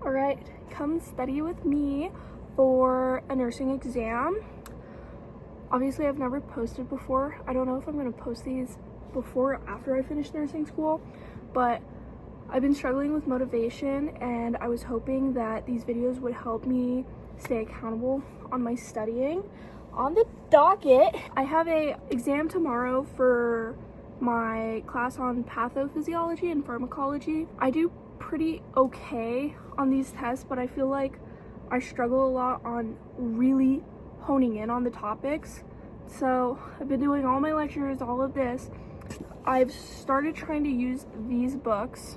Alright, come study with me for a nursing exam. Obviously, I've never posted before. I don't know if I'm going to post these before or after I finish nursing school, but I've been struggling with motivation, and I was hoping that these videos would help me stay accountable on my studying. On the docket, I have a exam tomorrow for my class on pathophysiology and pharmacology. I do pretty okay on these tests, but I feel like I struggle a lot on really honing in on the topics. So I've been doing all my lectures, all of this. I've started trying to use these books.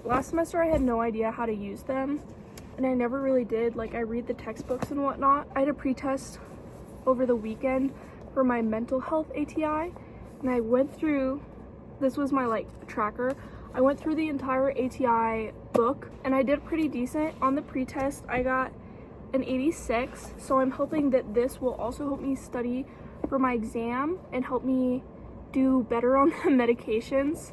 Last semester I had no idea how to use them, and I never really did. Like, I read the textbooks and whatnot. I had a pretest over the weekend for my mental health ATI, and I went through, this was my tracker, I went through the entire ATI book, and I did pretty decent. On the pretest I got an 86, so I'm hoping that this will also help me study for my exam and help me do better on the medications.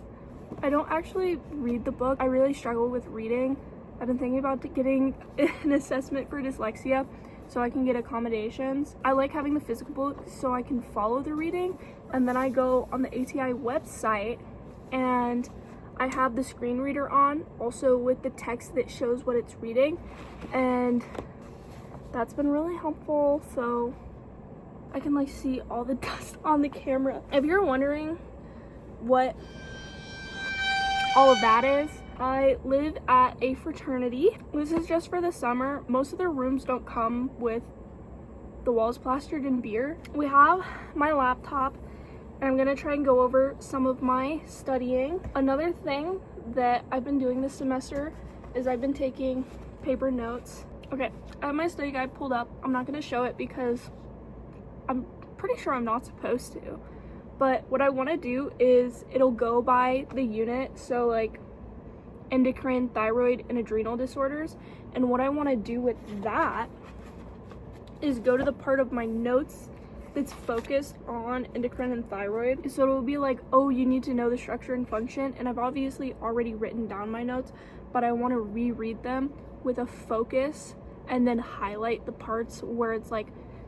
I don't actually read the book. I really struggle with reading. I've been thinking about getting an assessment for dyslexia so I can get accommodations. I like having the physical book so I can follow the reading, and then I go on the ATI website and I have the screen reader on, also with the text that shows what it's reading, and that's been really helpful, so I can see all the dust on the camera. If you're wondering what all of that is, I live at a fraternity. This is just for the summer. Most of their rooms don't come with the walls plastered in beer. We have my laptop, and I'm gonna try and go over some of my studying. Another thing that I've been doing this semester is I've been taking paper notes. Okay, I have my study guide pulled up. I'm not gonna show it because I'm pretty sure I'm not supposed to. But what I want to do is it'll go by the unit, so endocrine, thyroid, and adrenal disorders. And what I want to do with that is go to the part of my notes that's focused on endocrine and thyroid. So it'll be oh, you need to know the structure and function. And I've obviously already written down my notes, but I want to reread them with a focus and then highlight the parts where it's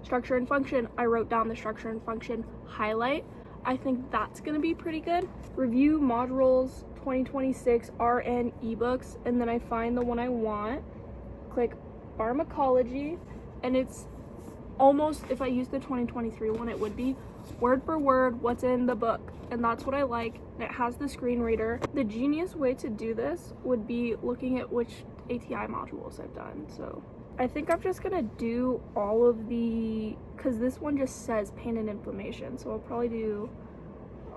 structure and function. I wrote down the structure and function, highlight. I think that's gonna be pretty good. Review modules 2026 RN ebooks, and then I find the one I want, click pharmacology, and it's almost, if I use the 2023 one, it would be word for word what's in the book, and that's what I like. It has the screen reader. The genius way to do this would be looking at which ATI modules I've done. So I think I'm just gonna do all of the, because this one just says pain and inflammation, so I'll probably do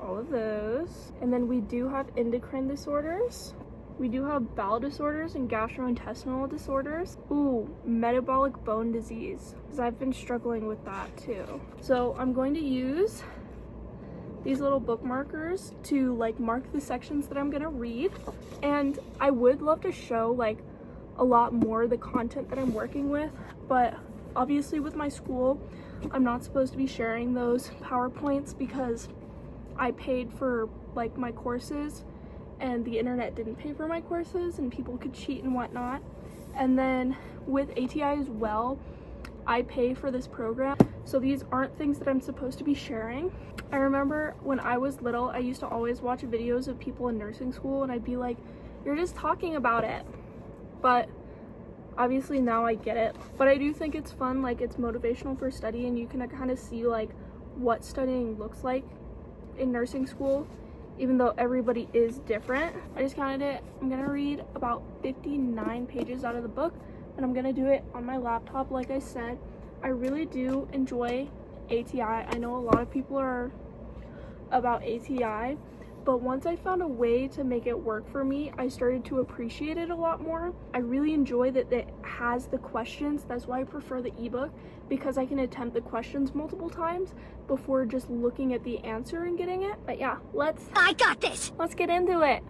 all of those. And then we do have endocrine disorders. We do have bowel disorders and gastrointestinal disorders. Ooh, metabolic bone disease, because I've been struggling with that too. So I'm going to use these little bookmarkers to mark the sections that I'm gonna read, and I would love to show a lot more the content that I'm working with, but obviously with my school I'm not supposed to be sharing those PowerPoints because I paid for my courses, and the internet didn't pay for my courses, and people could cheat and whatnot. And then with ATI as well, I pay for this program, so these aren't things that I'm supposed to be sharing. I remember when I was little, I used to always watch videos of people in nursing school, and I'd be like, you're just talking about it. But obviously now I get it. But I do think it's fun, it's motivational for study, and you can kind of see what studying looks like in nursing school, even though everybody is different. I just counted it. I'm gonna read about 59 pages out of the book, and I'm gonna do it on my laptop. Like I said, I really do enjoy ATI. I know a lot of people are about ATI, but once I found a way to make it work for me, I started to appreciate it a lot more. I really enjoy that it has the questions. That's why I prefer the ebook, because I can attempt the questions multiple times before just looking at the answer and getting it. But yeah, I got this. Let's get into it.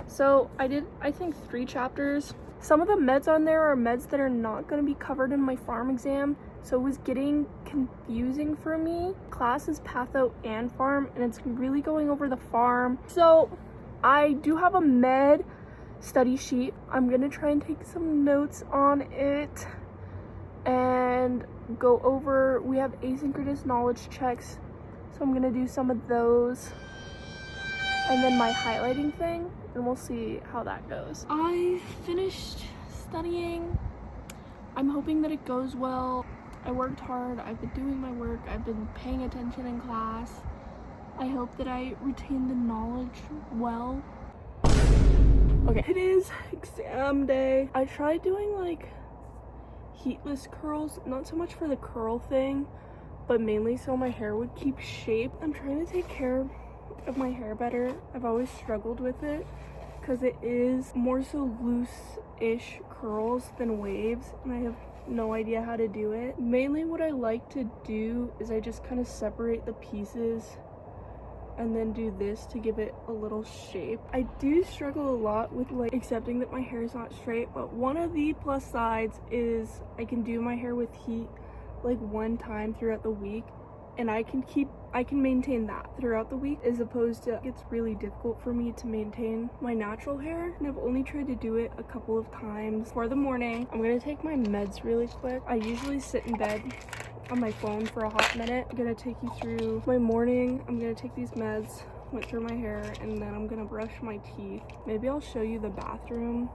So I did, I think, 3 chapters. Some of the meds on there are meds that are not going to be covered in my pharm exam, so it was getting confusing for me. Class is patho and pharm, and it's really going over the pharm. So I do have a med study sheet. I'm gonna try and take some notes on it and go over, we have asynchronous knowledge checks, so I'm gonna do some of those, and then my highlighting thing, and we'll see how that goes. I finished studying. I'm hoping that it goes well. I worked hard, I've been doing my work, I've been paying attention in class. I hope that I retain the knowledge well. Okay, it is exam day. I tried doing like heatless curls, not so much for the curl thing, but mainly so my hair would keep shape. I'm trying to take care of my hair better. I've always struggled with it because it is more so loose-ish curls than waves, and I have no idea how to do it. Mainly what I like to do is I just kind of separate the pieces and then do this to give it a little shape. I do struggle a lot with like accepting that my hair is not straight, but one of the plus sides is I can do my hair with heat like one time throughout the week, and I can maintain that throughout the week, as opposed to it's really difficult for me to maintain my natural hair, and I've only tried to do it a couple of times. For the morning, I'm gonna take my meds really quick. I usually sit in bed on my phone for a hot minute. I'm gonna take you through my morning. I'm gonna take these meds, went through my hair, and then I'm gonna brush my teeth. Maybe I'll show you the bathroom.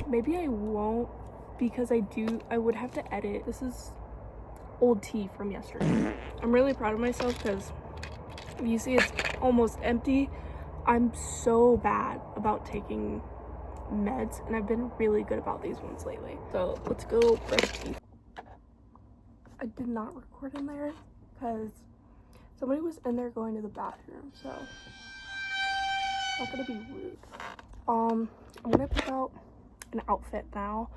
Maybe I won't, because I would have to edit. This is old tea from yesterday. I'm really proud of myself because you see it's almost empty. I'm so bad about taking meds, and I've been really good about these ones lately. So let's go brush teeth. I did not record in there because somebody was in there going to the bathroom, so not gonna be rude. I'm gonna pick out an outfit now.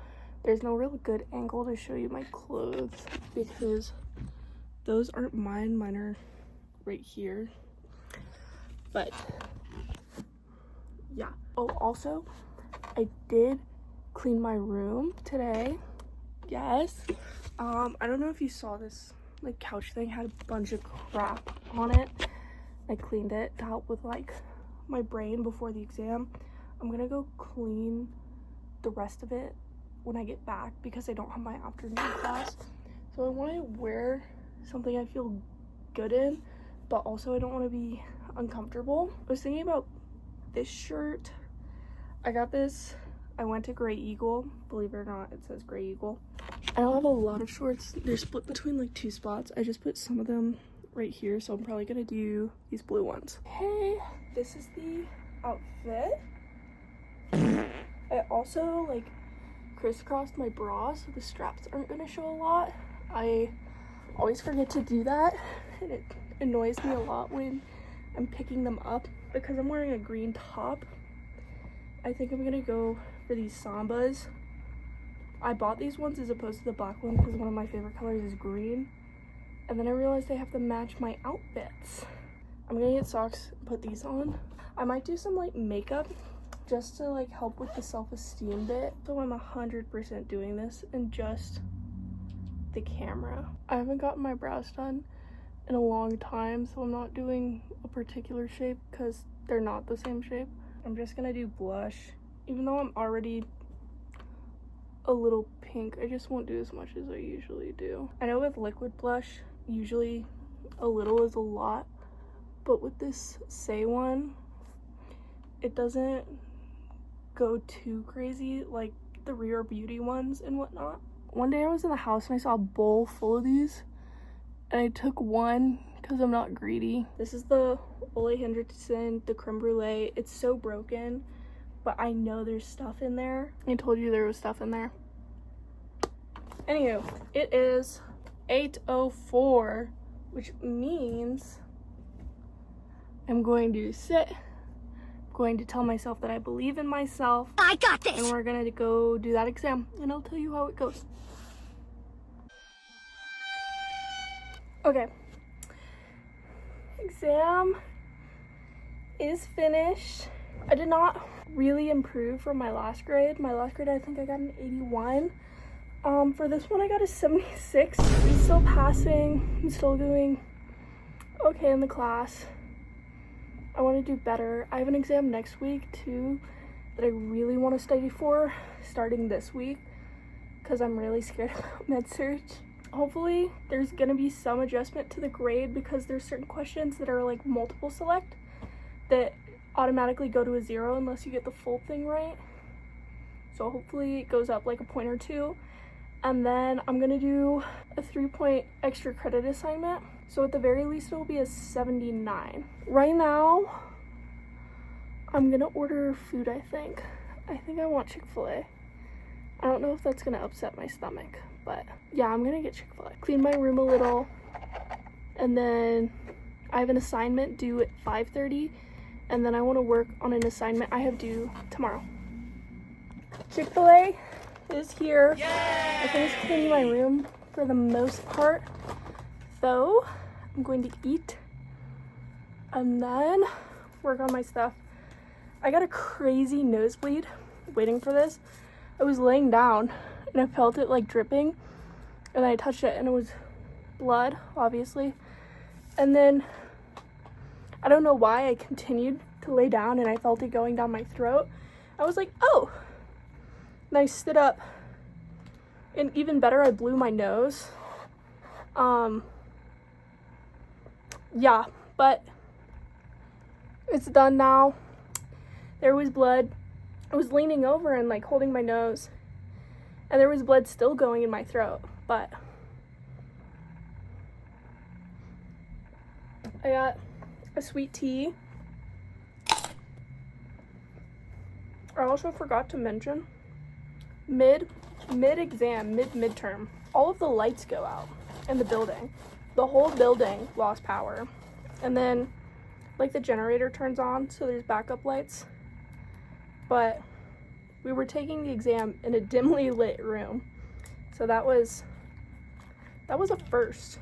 There's no real good angle to show you my clothes because those aren't mine. Mine are right here. But yeah. Oh, also, I did clean my room today. Yes. I don't know if you saw this like couch thing had a bunch of crap on it. I cleaned it to help with like my brain before the exam. I'm gonna go clean the rest of it when I get back because I don't have my afternoon class. So I want to wear something I feel good in, but also I don't want to be uncomfortable. I was thinking about this shirt. I got this, I went to Grey Eagle. Believe it or not, it says Grey Eagle. I don't have a lot of shorts. They're split between like two spots. I just put some of them right here, so I'm probably gonna do these blue ones. Hey, this is the outfit. I also like crisscrossed my bra so the straps aren't gonna show a lot. I always forget to do that, and it annoys me a lot when I'm picking them up. Because I'm wearing a green top, I think I'm gonna go for these Sambas. I bought these ones as opposed to the black one because one of my favorite colors is green, and then I realized they have to match my outfits. I'm gonna get socks and put these on. I might do some like makeup just to like help with the self-esteem bit. So I'm 100% doing this in just the camera. I haven't gotten my brows done in a long time, so I'm not doing a particular shape because they're not the same shape. I'm just gonna do blush. Even though I'm already a little pink, I just won't do as much as I usually do. I know with liquid blush, usually a little is a lot, but with this Say one, it doesn't go too crazy like the Rare Beauty ones and whatnot. One day I was in the house and I saw a bowl full of these, and I took one because I'm not greedy. This is the Ole Henriksen, the creme brulee. It's so broken, but I know there's stuff in there. I told you there was stuff in there. Anywho, it is 8:04, which means I'm going to sit, going to tell myself that I believe in myself. I got this! And we're gonna go do that exam, and I'll tell you how it goes. Okay. Exam is finished. I did not really improve from my last grade. My last grade, I think I got an 81. For this one, I got a 76. I'm still passing. I'm still doing okay in the class. I want to do better. I have an exam next week too that I really want to study for starting this week because I'm really scared about med-surg. Hopefully there's gonna be some adjustment to the grade because there's certain questions that are like multiple select that automatically go to a 0 unless you get the full thing right. So hopefully it goes up like a point or two. And then I'm gonna do a 3-point extra credit assignment. So at the very least, it'll be a 79. Right now, I'm gonna order food, I think. I think I want Chick-fil-A. I don't know if that's gonna upset my stomach, but yeah, I'm gonna get Chick-fil-A. Clean my room a little, and then I have an assignment due at 5:30, and then I wanna work on an assignment I have due tomorrow. Chick-fil-A is here. Yay! I finished cleaning my room for the most part, so I'm going to eat and then work on my stuff. I got a crazy nosebleed waiting for this. I was laying down and I felt it like dripping, and I touched it and it was blood, obviously. And then I don't know why I continued to lay down and I felt it going down my throat. I was like, oh. And I stood up, and even better, I blew my nose. Yeah, but it's done now. There was blood. I was leaning over and like holding my nose, and there was blood still going in my throat, but I got a sweet tea. I also forgot to mention midterm, all of the lights go out in the building. The whole building lost power, and then like the generator turns on, so there's backup lights. But we were taking the exam in a dimly lit room, so that was a first.